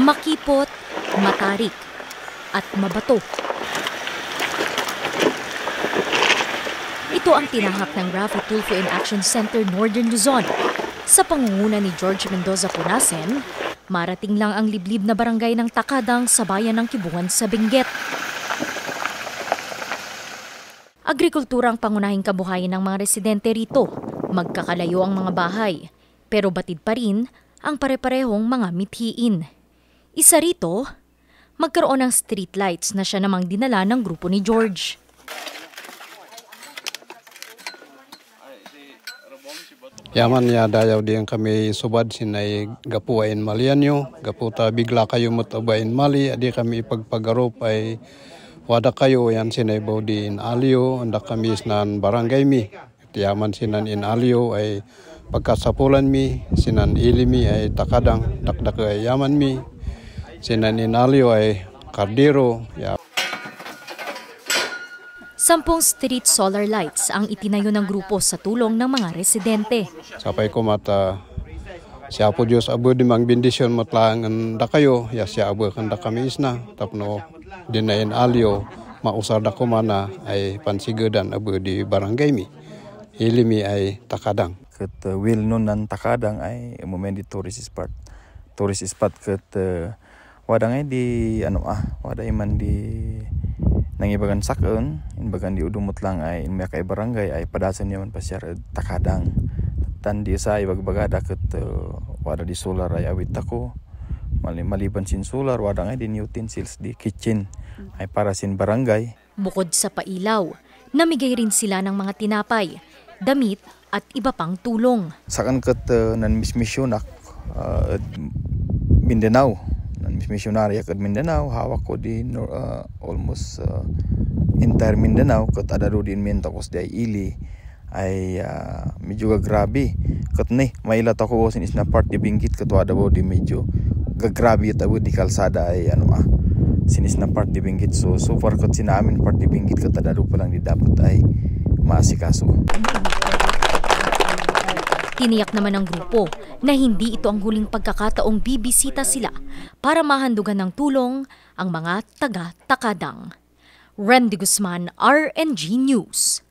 makipot, matarik, at mabato. Ito ang tinahak ng Rafi Tulfo in Action Center Northern Luzon. Sa pangunguna ni George Mendoza Punasen, marating lang ang liblib na barangay ng Takadang sa bayan ng Kibungan sa Benguet. Agrikultura ang pangunahing kabuhayan ng mga residente rito. Magkakalayo ang mga bahay, pero batid pa rin ang pare-parehong mga mithiin. Isa rito, magkaroon ng street lights na siya namang dinala ng grupo ni George. Yaman ya dayaw diyan kami subad sinay gapuain malianyo, gaputa bigla kayo matabain mali, adi kami ipagpagarup ay wada kayo yan sinay baudin alio, anda kami sinan barangay mi. Yaman sinan in alio ay pagkasapulan mi, sinan ilimi ay Takadang, dakdak ay yaman mi, sinan in alio ay Kardiro. Ya. 10 street solar lights ang itinayo ng grupo sa tulong ng mga residente. Sapay ko mata siya po Diyos abo di mang bendisyon matlang da kayo, ya siya abo kanda kami isna, tapno dinain alio, mausar da ko mana ay pansigadan abo di barangay mi. Ilimi ay Takadang. Ket will nun nan Takadang ay momendi tourist spot ket wadang ay di wada iman di nangibagan sakon inbagan di udumot lang ay inmaya kay barangay ay padasan yaman pasyar Takadang tan di sa ibagbagada ket wada di solar ay awit ako maliban sin solar wadang ay di utensils di kitchen ay para sin barangay. Bukod sa pailaw, namigay rin sila ng mga tinapay, damit at iba pang tulong. Sakan ket nan misyonak Mindanao missionary ket Mindanao hawak ko di almost entire Mindanao ket ada do din mentakos di ili ay medyo grabe ket mailat ako sin isna part di Benguet ket ada bo di medyo gagrabe abo di kalsada ay sinis na part di Benguet so far ket sinamin part di Benguet ket ada do pa lang di dapat ay maasikaso. Tiniyak naman ng grupo na hindi ito ang huling pagkakataong bibisita sila para mahandugan ng tulong ang mga taga-Takadang. Randy Guzman, RNG News.